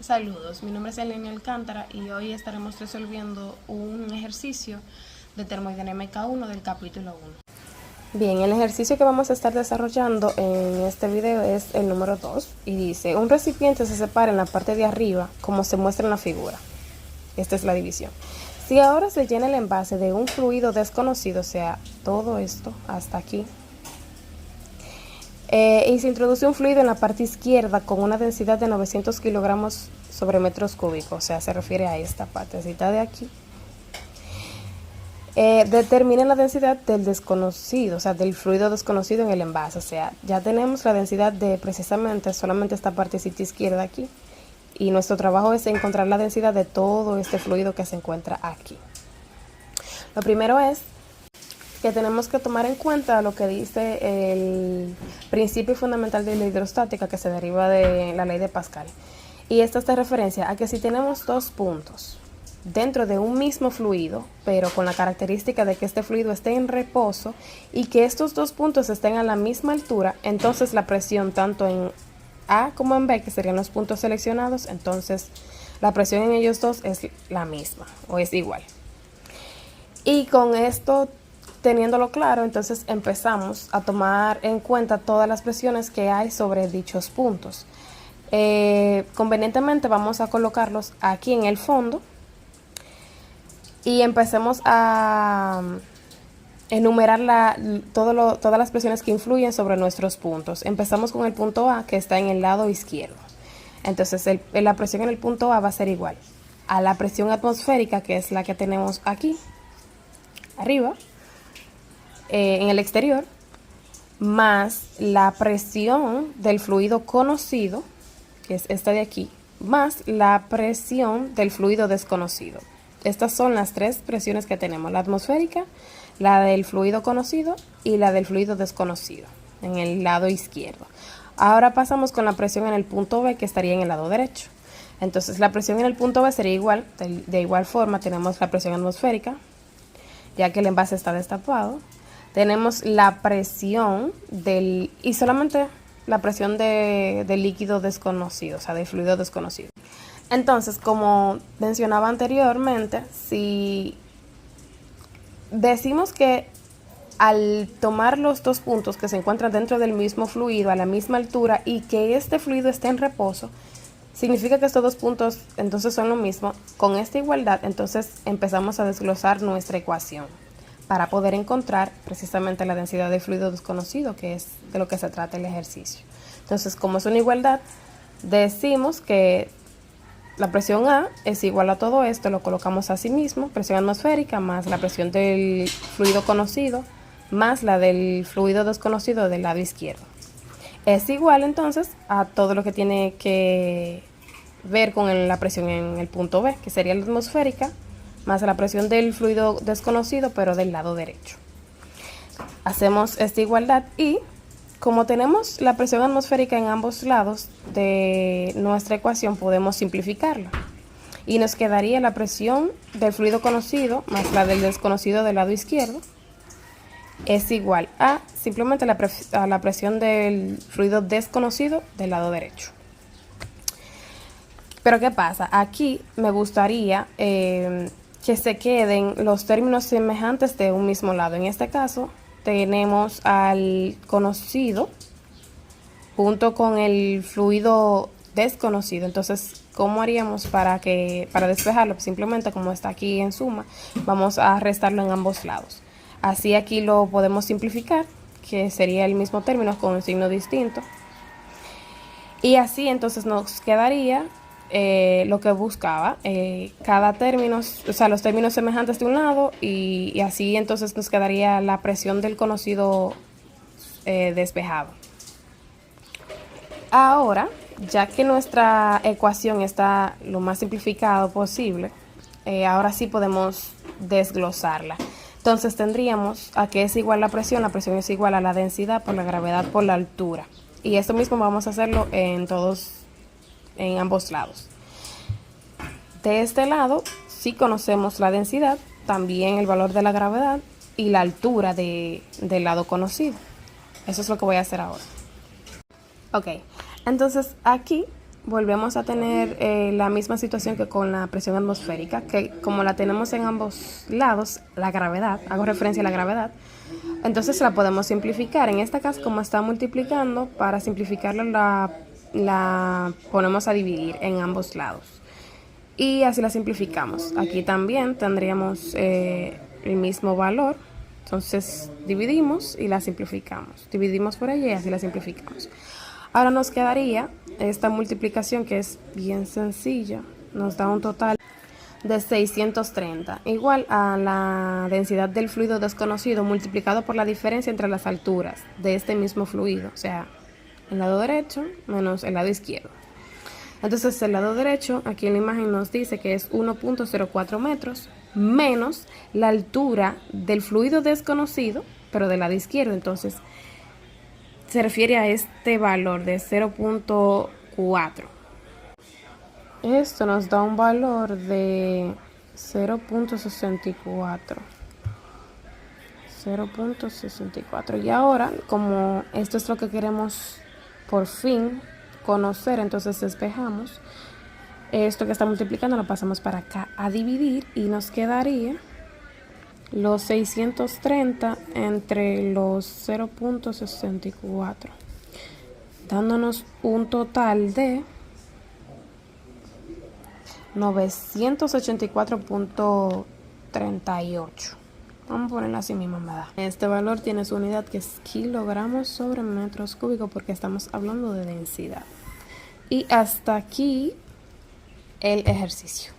Saludos, mi nombre es Elena Alcántara y hoy estaremos resolviendo un ejercicio de termodinámica 1 del capítulo 1. Bien, el ejercicio que vamos a estar desarrollando en este video es el número 2 y dice, un recipiente se separa en la parte de arriba como se muestra en la figura. Esta es la división. Si ahora se llena el envase de un fluido desconocido, o sea, todo esto hasta aquí, y se introduce un fluido en la parte izquierda con una densidad de 900 kilogramos sobre metros cúbicos, o sea, se refiere a esta partecita de aquí. Determinen la densidad del desconocido, o sea, del fluido desconocido en el envase, o sea, ya tenemos la densidad de precisamente solamente esta partecita izquierda aquí, y nuestro trabajo es encontrar la densidad de todo este fluido que se encuentra aquí. Lo primero es que tenemos que tomar en cuenta lo que dice el principio fundamental de la hidrostática que se deriva de la ley de Pascal. Y esto hace referencia a que si tenemos dos puntos dentro de un mismo fluido, pero con la característica de que este fluido esté en reposo y que estos dos puntos estén a la misma altura, entonces la presión tanto en A como en B, que serían los puntos seleccionados, entonces la presión en ellos dos es la misma o es igual. Y con esto teniéndolo claro, entonces empezamos a tomar en cuenta todas las presiones que hay sobre dichos puntos. Convenientemente vamos a colocarlos aquí en el fondo y empecemos a enumerar todas las presiones que influyen sobre nuestros puntos. Empezamos con el punto A, que está en el lado izquierdo. Entonces la presión en el punto A va a ser igual a la presión atmosférica, que es la que tenemos aquí arriba, en el exterior, más la presión del fluido conocido, que es esta de aquí, más la presión del fluido desconocido. Estas son las tres presiones que tenemos: la atmosférica, la del fluido conocido y la del fluido desconocido en el lado izquierdo. Ahora pasamos con la presión en el punto B, que estaría en el lado derecho. Entonces la presión en el punto B sería igual, de igual forma tenemos la presión atmosférica, ya que el envase está destapado. Tenemos la presión y solamente la presión del líquido desconocido, o sea, del fluido desconocido. Entonces, como mencionaba anteriormente, si decimos que al tomar los dos puntos que se encuentran dentro del mismo fluido a la misma altura y que este fluido esté en reposo, significa que estos dos puntos entonces son lo mismo. Con esta igualdad, entonces empezamos a desglosar nuestra ecuación para poder encontrar precisamente la densidad de fluido desconocido, que es de lo que se trata el ejercicio. Entonces, como es una igualdad, decimos que la presión A es igual a todo esto, lo colocamos así mismo, presión atmosférica más la presión del fluido conocido más la del fluido desconocido del lado izquierdo. Es igual entonces a todo lo que tiene que ver con la presión en el punto B, que sería la atmosférica, más la presión del fluido desconocido, pero del lado derecho. Hacemos esta igualdad y como tenemos la presión atmosférica en ambos lados de nuestra ecuación, podemos simplificarla. Y nos quedaría la presión del fluido conocido más la del desconocido del lado izquierdo es igual a simplemente a la presión del fluido desconocido del lado derecho. Pero ¿qué pasa? Aquí me gustaría que se queden los términos semejantes de un mismo lado. En este caso tenemos al conocido junto con el fluido desconocido. Entonces, ¿cómo haríamos para despejarlo? Simplemente, como está aquí en suma, vamos a restarlo en ambos lados. Así aquí lo podemos simplificar, que sería el mismo término con un signo distinto. Y así entonces nos quedaría lo que buscaba, cada término, o sea, los términos semejantes de un lado y así entonces nos quedaría la presión del conocido despejado. Ahora, ya que nuestra ecuación está lo más simplificado posible, ahora sí podemos desglosarla. Entonces tendríamos a que es igual la presión es igual a la densidad por la gravedad por la altura. Y esto mismo vamos a hacerlo en ambos lados. De este lado, si conocemos la densidad, también el valor de la gravedad y la altura del lado conocido. Eso es lo que voy a hacer ahora. Ok, entonces aquí volvemos a tener la misma situación que con la presión atmosférica, que como la tenemos en ambos lados, la gravedad, hago referencia a la gravedad, entonces la podemos simplificar. En este caso, como está multiplicando, para simplificarlo la ponemos a dividir en ambos lados. Y así la simplificamos. Aquí también tendríamos el mismo valor. Entonces dividimos y la simplificamos. Dividimos por ella y así la simplificamos. Ahora nos quedaría esta multiplicación que es bien sencilla. Nos da un total de 630, igual a la densidad del fluido desconocido multiplicado por la diferencia entre las alturas de este mismo fluido, o sea, el lado derecho menos el lado izquierdo. Entonces el lado derecho, aquí en la imagen nos dice que es 1.04 metros menos la altura del fluido desconocido, pero del lado izquierdo. Entonces se refiere a este valor de 0.4. Esto nos da un valor de 0.64. 0.64. Y ahora, como esto es lo que queremos por fin conocer, entonces despejamos. Esto que está multiplicando lo pasamos para acá a dividir y nos quedaría los 630 entre los 0.64, dándonos un total de 984.38. Vamos a ponerlo así mismo, ¿verdad? Este valor tiene su unidad que es kilogramos sobre metros cúbicos porque estamos hablando de densidad. Y hasta aquí el ejercicio.